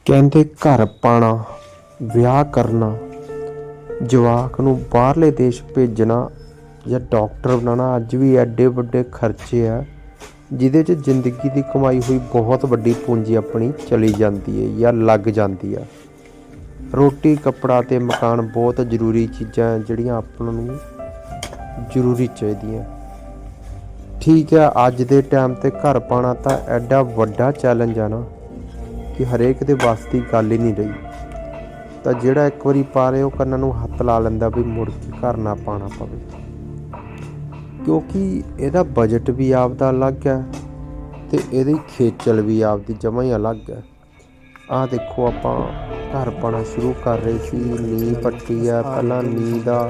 ਕਹਿੰਦੇ ਘਰ ਪਾਣਾ, ਵਿਆਹ ਕਰਨਾ, ਜਵਾਕ ਨੂੰ ਬਾਹਰਲੇ ਦੇਸ਼ ਭੇਜਣਾ ਜਾਂ ਡਾਕਟਰ ਬਣਾਉਣਾ ਅੱਜ ਵੀ ਐਡੇ ਵੱਡੇ ਖਰਚੇ ਆ ਜਿਹਦੇ 'ਚ ਜ਼ਿੰਦਗੀ ਦੀ ਕਮਾਈ ਹੋਈ ਬਹੁਤ ਵੱਡੀ ਪੂੰਜੀ ਆਪਣੀ ਚਲੀ ਜਾਂਦੀ ਹੈ ਜਾਂ ਲੱਗ ਜਾਂਦੀ ਆ। ਰੋਟੀ ਕੱਪੜਾ ਅਤੇ ਮਕਾਨ ਬਹੁਤ ਜ਼ਰੂਰੀ ਚੀਜ਼ਾਂ ਜਿਹੜੀਆਂ ਆਪਾਂ ਨੂੰ ਜ਼ਰੂਰੀ ਚਾਹੀਦੀਆਂ। ਠੀਕ ਹੈ, ਅੱਜ ਦੇ ਟਾਈਮ 'ਤੇ ਘਰ ਪਾਉਣਾ ਤਾਂ ਐਡਾ ਵੱਡਾ ਚੈਲੰਜ ਆ ਨਾ ਕਿ ਹਰੇਕ ਦੇ ਵੱਸ ਦੀ ਗੱਲ ਹੀ ਨਹੀਂ ਰਹੀ। ਤਾਂ ਜਿਹੜਾ ਇੱਕ ਵਾਰੀ ਪਾ ਰਹੇ ਉਹ ਕੰਨਾਂ ਨੂੰ ਹੱਥ ਲਾ ਲੈਂਦਾ ਵੀ ਮੁੜ ਕੇ ਘਰ ਨਾ ਪਾਉਣਾ ਪਵੇ, ਕਿਉਂਕਿ ਇਹਦਾ ਬਜਟ ਵੀ ਆਪਦਾ ਅਲੱਗ ਹੈ ਅਤੇ ਇਹਦੀ ਖੇਚਲ ਵੀ ਆਪਦੀ ਜਮਾਂ ਹੀ ਅਲੱਗ ਹੈ। ਆਹ ਦੇਖੋ, ਆਪਾਂ ਘਰ ਪਾਉਣਾ ਸ਼ੁਰੂ ਕਰ ਰਹੇ ਸੀ, ਨੀਂਹ ਪੱਟੀ ਹੈ। ਪਹਿਲਾਂ ਨੀਂਹ ਦਾ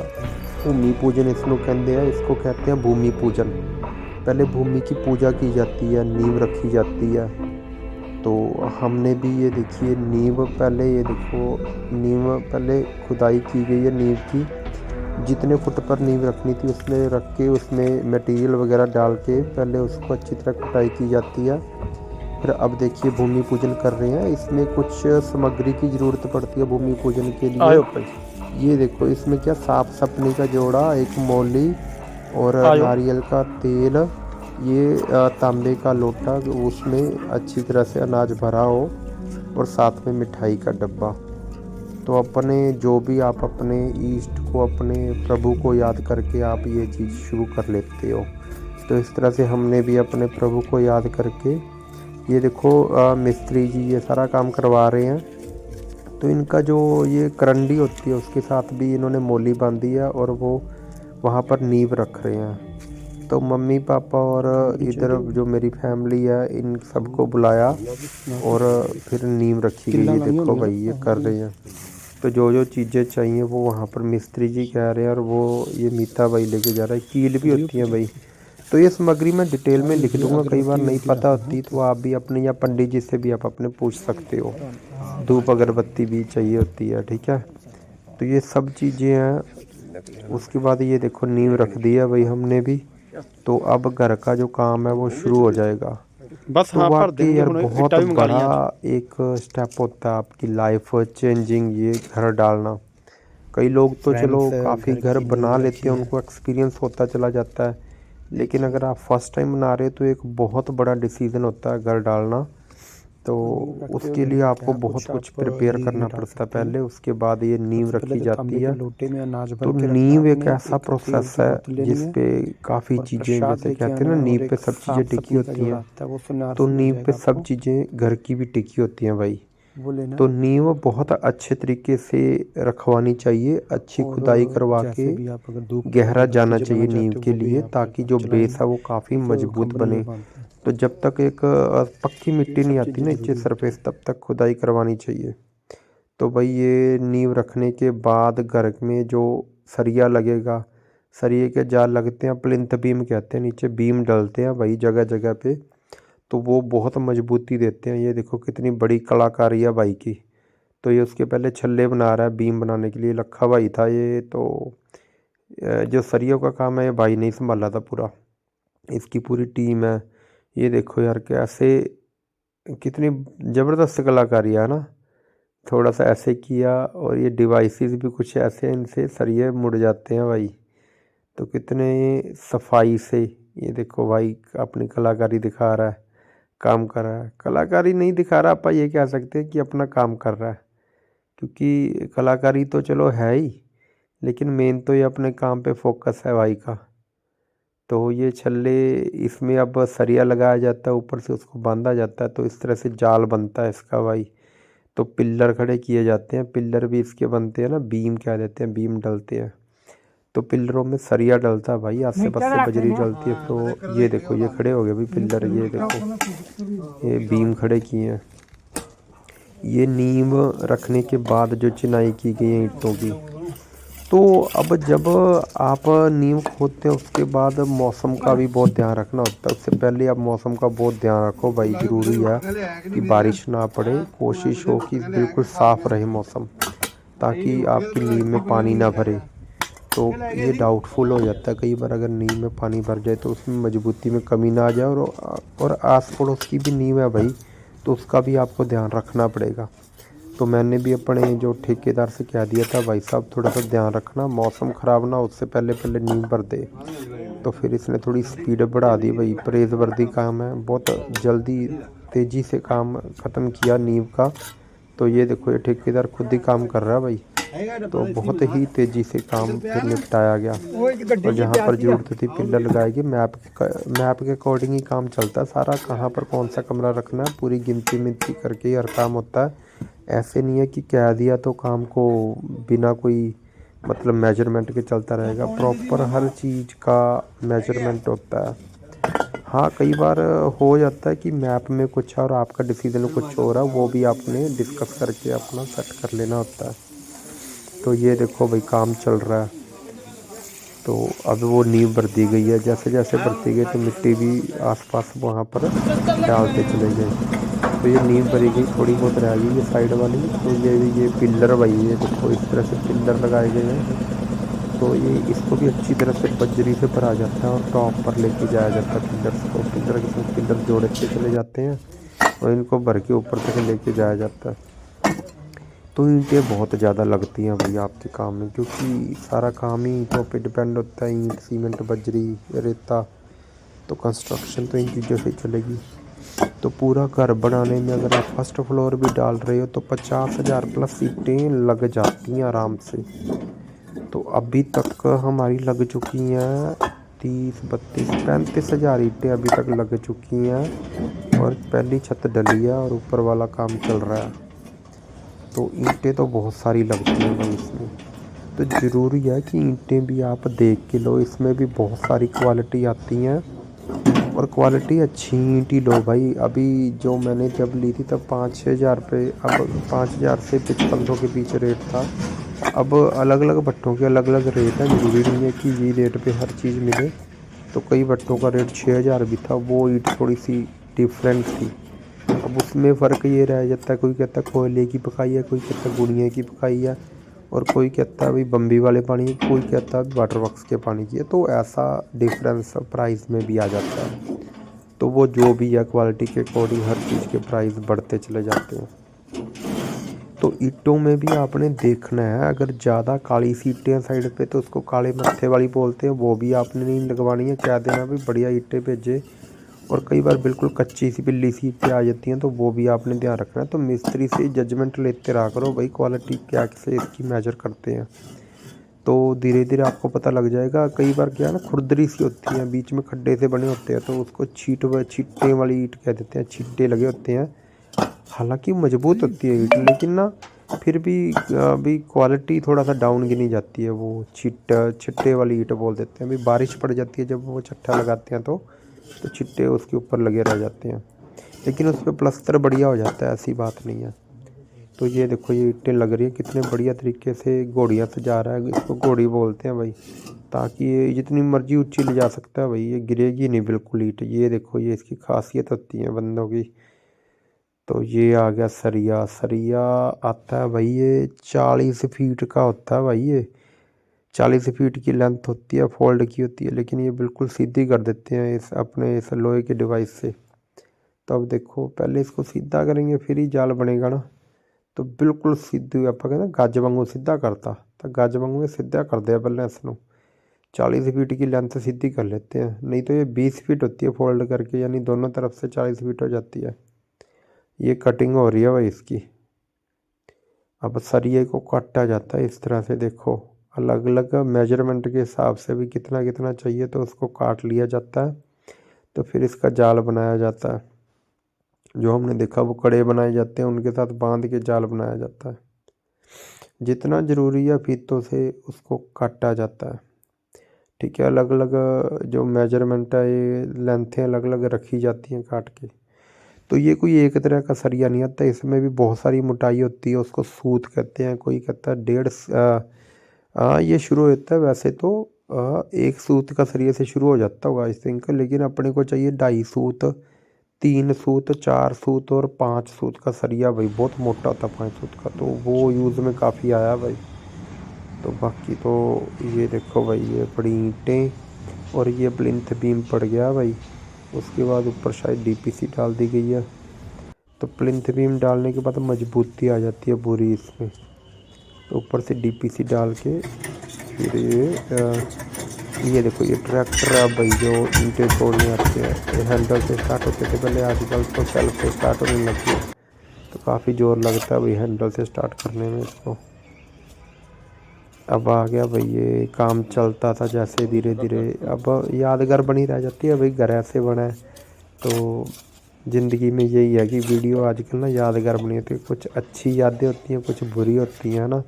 भूमि पूजन इसको कहते हैं, इसको कहते हैं भूमि पूजन। पहले भूमि की पूजा की जाती है, नींव रखी जाती है। तो हमने भी ये देखिए नींव पहले, ये देखो नींव पहले खुदाई की गई है। नींव की जितने फुट पर नींव रखनी थी उसमें रख के उसमें मटेरियल वगैरह डाल के पहले उसको अच्छी तरह खुदाई की जाती है। फिर अब देखिए भूमि पूजन कर रहे हैं। इसमें कुछ सामग्री की ज़रूरत पड़ती है भूमि पूजन के लिए। ये देखो इसमें क्या साफ सपनी का जोड़ा, एक मौली और नारियल का तेल, ये तांबे का लोटा, उसमें अच्छी तरह से अनाज भरा हो और साथ में मिठाई का डब्बा। तो अपने जो भी आप अपने ईष्ट को, अपने प्रभु को याद करके आप ये चीज़ शुरू कर लेते हो। तो इस तरह से हमने भी अपने प्रभु को याद करके, ये देखो मिस्त्री जी ये सारा काम करवा रहे हैं। तो इनका जो ये करंडी होती है उसके साथ भी इन्होंने मोली बांधी है और वो वहाँ पर नींव रख रहे हैं। तो मम्मी पापा और इधर जो मेरी फैमिली है इन सबको बुलाया और फिर नींव रखी गई है। देखो भाई ये कर रहे हैं। तो जो जो चीज़ें चाहिए वो वहाँ पर मिस्त्री जी कह रहे हैं और वो ये मीता भाई लेके जा रहा है। कील भी होती है भाई। तो ये सामग्री मैं डिटेल में लिख दूंगा, कई बार नहीं पता होती तो आप भी अपने या पंडित जी से भी आप अपने पूछ सकते हो। धूप अगरबत्ती भी चाहिए होती है, ठीक है। तो ये सब चीज़ें हैं। उसके बाद ये देखो नींव रख दी है भाई हमने भी। तो अब घर का जो काम है वो शुरू हो जाएगा। बस तो वाकई यार बहुत बड़ा एक स्टेप होता है आपकी लाइफ चेंजिंग, ये घर डालना। कई लोग तो चलो काफ़ी घर बना लेते हैं, उनको एक्सपीरियंस होता चला जाता है। लेकिन अगर आप फर्स्ट टाइम बना रहे हो तो एक बहुत बड़ा डिसीज़न होता है घर डालना। तो उसके लिए आपको बहुत कुछ प्रिपेयर करना पड़ता है पहले, उसके बाद ये नींव रखी जाती है। तो नींव एक ऐसा प्रोसेस है जिस पे काफ़ी चीज़ें, जैसे कहते हैं ना नींव पे सब चीज़ें टिकी होती हैं, तो नींव पे सब चीज़ें घर की भी टिकी होती हैं भाई। तो नींव बहुत अच्छे तरीके से रखवानी चाहिए, अच्छी खुदाई करवा के गहरा जाना चाहिए नींव के लिए, ताकि जो बेस है वो काफ़ी मजबूत बने। तो जब तक एक पक्की मिट्टी नहीं आती ना नीचे सरफेस, तब तक खुदाई करवानी चाहिए। तो भाई ये नींव रखने के बाद घर में जो सरिया लगेगा, सरिये के जाल लगते हैं, प्लिंथ बीम कहते हैं, नीचे बीम डलते हैं भाई जगह जगह पे। तो वो बहुत मजबूती देते हैं। ये देखो कितनी बड़ी कलाकारी है भाई की। तो ये उसके पहले छल्ले बना रहा है बीम बनाने के लिए, लखा भाई था ये। तो जो सरियों का काम है ये भाई नहीं संभाला था पूरा, इसकी पूरी टीम है। ये देखो यार कैसे, कितनी ज़बरदस्त कलाकारी है ना। थोड़ा सा ऐसे किया और ये डिवाइसेस भी कुछ ऐसे, इनसे सरिये मुड़ जाते हैं भाई। तो कितने सफाई से ये देखो भाई अपनी कलाकारी दिखा रहा है, काम कर रहा है। कलाकारी नहीं दिखा रहा, आप ये कह सकते हैं कि अपना काम कर रहा है, क्योंकि कलाकारी तो चलो है ही, लेकिन मेन तो ये अपने काम पे फोकस है भाई का। तो ये छल्ले, इसमें अब सरिया लगाया जाता है, ऊपर से उसको बांधा जाता है, तो इस तरह से जाल बनता है इसका भाई। तो पिल्लर खड़े किए जाते हैं, पिल्लर भी इसके बनते हैं ना, बीम कह देते हैं, बीम डलते हैं। तो पिल्लरों में सरिया डलता है भाई, आसे पास से बजरी डलती है। तो ये देखो ये खड़े हो गए भाई पिल्लर, ये देखो ये बीम खड़े किए हैं। ये नींव रखने के बाद जो चिनाई की गई है ईंटों की, तो अब जब आप नींव खोदते हैं उसके बाद मौसम का भी बहुत ध्यान रखना होता है। उससे पहले आप मौसम का बहुत ध्यान रखो भाई, ज़रूरी है कि बारिश ना पड़े। कोशिश हो कि बिल्कुल साफ़ रहे मौसम, ताकि आपकी नींव में पानी ना भरे। तो ये डाउटफुल हो जाता है कई बार, अगर नींव में पानी भर जाए तो उसमें मजबूती में कमी ना आ जाए। और आस पड़ोस की भी नींव है भाई, तो उसका भी आपको ध्यान रखना पड़ेगा। तो मैंने भी अपने जो ठेकेदार से कह दिया था, भाई साहब थोड़ा सा ध्यान रखना, मौसम ख़राब ना हो उससे पहले पहले नींव भर दे। तो फिर इसने थोड़ी स्पीड बढ़ा दी भाई, प्रेज़वर्दी काम है, बहुत जल्दी तेज़ी से काम ख़त्म किया नींव का। तो ये देखो ये ठेकेदार खुद ही काम कर रहा है भाई, तो बहुत ही तेज़ी से काम फिर निपटाया गया। और जहाँ पर ज़रूरत थी पिलर लगाएगी, मैप के अकॉर्डिंग ही काम चलता है सारा, कहाँ पर कौन सा कमरा रखना है पूरी गिनती मिनती करके ही हर काम होता है। ऐसे नहीं है कि कह दिया तो काम को बिना कोई मतलब मेजरमेंट के चलता रहेगा, प्रॉपर हर चीज़ का मेजरमेंट होता है। हाँ कई बार हो जाता है कि मैप में कुछ है और आपका डिसीजन कुछ और है, वो भी आपने डिस्कस करके अपना सेट कर लेना होता है। तो ये देखो भाई काम चल रहा है, तो अब वो नींव भर दी गई है, जैसे जैसे भरती गई तो मिट्टी भी आसपास वहाँ पर डालते चले गए। तो ये नींव भरी गई, थोड़ी बहुत रह गई ये साइड वाली। तो ये पिल्लर भाई, ये देखो इस तरह से पिल्लर लगाए गए हैं। तो ये इसको भी अच्छी तरह से बजरी से भरा जाता है और टॉप पर लेके जाया जाता है पिलर्स को, पिलर के साथ पिलर जोड़ते चले जाते हैं और इनको भर के ऊपर तक लेके जाया जाता है। तो ईंटें बहुत ज़्यादा लगती हैं भैया आपके काम में, क्योंकि सारा काम ही ईंटों पे डिपेंड होता है, ईंट सीमेंट बजरी रेता। तो कंस्ट्रक्शन तो इन चीज़ों से चलेगी। तो पूरा घर बनाने में अगर आप फर्स्ट फ्लोर भी डाल रहे हो तो 50,000 प्लस ईंटें लग जाती हैं आराम से। तो अभी तक हमारी लग चुकी हैं 30 32 35,000 ईंटें अभी तक लग चुकी हैं और पहली छत डली है और ऊपर वाला काम चल रहा है। तो ईंटें तो बहुत सारी लगती हैं भाई इसमें। तो ज़रूरी है कि ईंटें भी आप देख के लो, इसमें भी बहुत सारी क्वालिटी आती हैं और क्वालिटी अच्छी ईंट ही लो भाई। अभी जो मैंने जब ली थी तब 5-6 हज़ार रुपये, अब 5,000 से 5500 के बीच रेट था। अब अलग अलग भट्टों के अलग अलग रेट हैं, ज़रूरी नहीं है कि ये रेट पे हर चीज़ मिले। तो कई भट्टों का रेट 6,000 भी था, वो ईंट थोड़ी सी डिफरेंट थी। अब उसमें फ़र्क ये रह जाता है, कोई कहता है कोयले की पकाई है, कोई कहता है गुड़िया की पकाई है और कोई कहता है भाई बम्बी वाले पानी की, कोई कहता है वाटर वर्क्स के पानी की है। तो ऐसा डिफरेंस प्राइस में भी आ जाता है। तो वो जो भी है क्वालिटी के अकॉर्डिंग हर चीज़ के प्राइस बढ़ते चले जाते हैं। तो ईंटों में भी आपने देखना है, अगर ज़्यादा काली सी ईंटें हैं साइड पे तो उसको काले मत्थे वाली बोलते हैं, वो भी आपने नहीं लगवानी है, कह देना भी बढ़िया ईंटें भेजे। और कई बार बिल्कुल कच्ची सी पिल्ली सी ईंटें आ जाती हैं, तो वो भी आपने ध्यान रखना है। तो मिस्त्री से जजमेंट लेते रहा करो भाई, क्वालिटी क्या से इसकी मेजर करते हैं, तो धीरे धीरे आपको पता लग जाएगा। कई बार क्या है ना, खुरदरी सी होती है, बीच में खड्डे से बने होते हैं, तो उसको छींटे वाली ईंट कह देते हैं, छींटे लगे होते हैं। हालांकि मजबूत होती है ईंट, लेकिन ना फिर भी अभी क्वालिटी थोड़ा सा डाउन गिनी जाती है, वो छिट्टे वाली ईंट बोल देते हैं। अभी बारिश पड़ जाती है जब वो चट्टा लगाते हैं तो छिट्टे उसके ऊपर लगे रह जाते हैं, लेकिन उस पर प्लस्तर बढ़िया हो जाता है, ऐसी बात नहीं है। तो ये देखो ये ईंटें लग रही है कितने बढ़िया तरीके से, घोड़ियाँ सजा रहा है, इसको घोड़ी बोलते हैं भाई, ताकि ये जितनी मर्जी ऊंची ले जा सकता है भाई, ये गिरेगी नहीं बिल्कुल ईंट। ये देखो ये इसकी खासियत होती है बंदों की। तो ये आ गया सरिया, सरिया आता है भाई ये 40 फीट का होता है भाई, ये 40 फीट की लेंथ होती है, फोल्ड की होती है, लेकिन ये बिल्कुल सीधी कर देते हैं इस अपने इस लोहे के डिवाइस से। तो अब देखो पहले इसको सीधा करेंगे फिर ही जाल बनेगा ना। तो बिल्कुल सीधी आप कहते हैं गज वांगू सीधा करता, तो गज वांगू ये सीधा कर दिया पहले इसनों। 40 फीट की लेंथ सीधी कर लेते हैं, नहीं तो ये 20 फीट होती है फोल्ड करके, यानी दोनों तरफ से 40 फीट हो जाती है। ये कटिंग हो रही है भाई इसकी। अब सरिये को काटा जाता है इस तरह से, देखो अलग अलग मेजरमेंट के हिसाब से भी कितना कितना चाहिए तो उसको काट लिया जाता है। तो फिर इसका जाल बनाया जाता है, जो हमने देखा वो कड़े बनाए जाते हैं, उनके साथ बांध के जाल बनाया जाता है। जितना ज़रूरी है फीतों से उसको काटा जाता है, ठीक है। अलग अलग जो मेजरमेंट है, ये लेंथें अलग अलग रखी जाती हैं काट के। तो ये कोई एक तरह का सरिया नहीं आता, इसमें भी बहुत सारी मोटाई होती है, उसको सूत कहते हैं, कोई कहता है 1.5। ये शुरू होता है वैसे तो 1 सूत का सरिये से शुरू हो जाता होगा आई थिंक, लेकिन अपने को चाहिए 2.5 सूत, 3 सूत, 4 सूत और 5 सूत का सरिया भाई, बहुत मोटा होता है 5 सूत का, तो वो यूज़ में काफ़ी आया भाई। तो बाकी तो ये देखो भाई ये बड़ी ईंटें और ये प्लिंथ बीम पड़ गया भाई, उसके बाद ऊपर शायद डीपीसी डाल दी गई है। तो प्लिंथ बीम डालने के बाद मजबूती आ जाती है पूरी इसमें। तो ऊपर से डीपीसी डाल के फिर ये देखो ये ट्रैक्टर है भाई जो ईंटें तोड़ने आते हैं। ये हैंडल से स्टार्ट होते थे पहले, आजकल तो सेल्फ से स्टार्ट होने लग गया। तो काफ़ी जोर लगता है भाई हैंडल से स्टार्ट करने में इसको। अब आ गया भाई ये काम चलता था जैसे धीरे धीरे, अब यादगार बनी रह जाती है भाई, घर ऐसे बना है। तो ज़िंदगी में यही है कि वीडियो आजकल ना यादगार बनी होती है, कुछ अच्छी यादें होती हैं, कुछ बुरी होती हैं ना,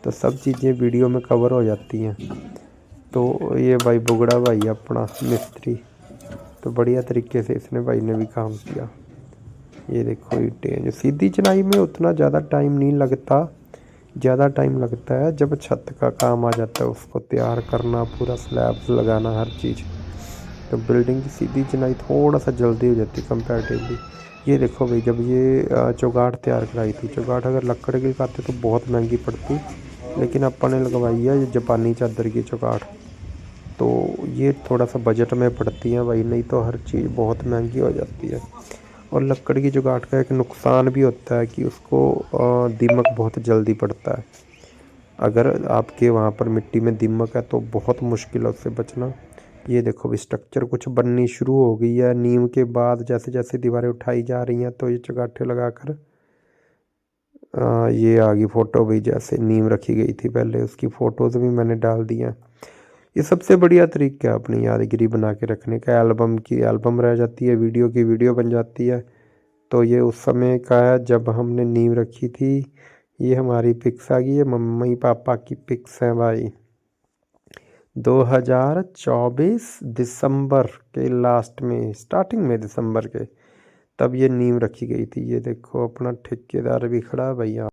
तो सब चीज़ें वीडियो में कवर हो जाती हैं। तो ये भाई बुगड़ा भाई अपना मिस्त्री, तो बढ़िया तरीके से इसने भाई ने भी काम किया। ये देखो ईंटें जो सीधी चिनाई में उतना ज़्यादा टाइम नहीं लगता, ज़्यादा टाइम लगता है जब छत का काम आ जाता है, उसको तैयार करना, पूरा स्लैब्स लगाना, हर चीज़। तो बिल्डिंग की सीधी चिनाई थोड़ा सा जल्दी हो जाती है कंपैरेटिवली। ये देखो भाई जब ये चौगाठ तैयार कराई थी, चौगाठ अगर लकड़ की खाते तो बहुत महंगी पड़ती, लेकिन अपन ने लगवाई है ये जापानी चादर की चौगाठ, तो ये थोड़ा सा बजट में पड़ती है भाई, नहीं तो हर चीज़ बहुत महंगी हो जाती है। और लकड़ की चौगाठ का एक नुकसान भी होता है कि उसको दीमक बहुत जल्दी पड़ता है। अगर आपके वहाँ पर मिट्टी में दीमक है तो बहुत मुश्किल है उससे बचना। ये देखो भी स्ट्रक्चर कुछ बननी शुरू हो गई है। नींव के बाद जैसे जैसे दीवारें उठाई जा रही हैं तो ये चौगाठे लगाकर ये आ गई फ़ोटो भी, जैसे नींव रखी गई थी पहले उसकी फ़ोटोज़ भी मैंने डाल दी हैं। ये सबसे बढ़िया तरीका है अपनी यादगिरी बना के रखने का। एल्बम की एल्बम रह जाती है, वीडियो की वीडियो बन जाती है। तो ये उस समय का है जब हमने नींव रखी थी। ये हमारी पिक्स आ गई है, मम्मी पापा की पिक्स हैं भाई। 2024 दिसंबर के लास्ट में, स्टार्टिंग में दिसंबर के, तब ये नींव रखी गई थी। ये देखो अपना ठेकेदार भी खड़ा है भैया।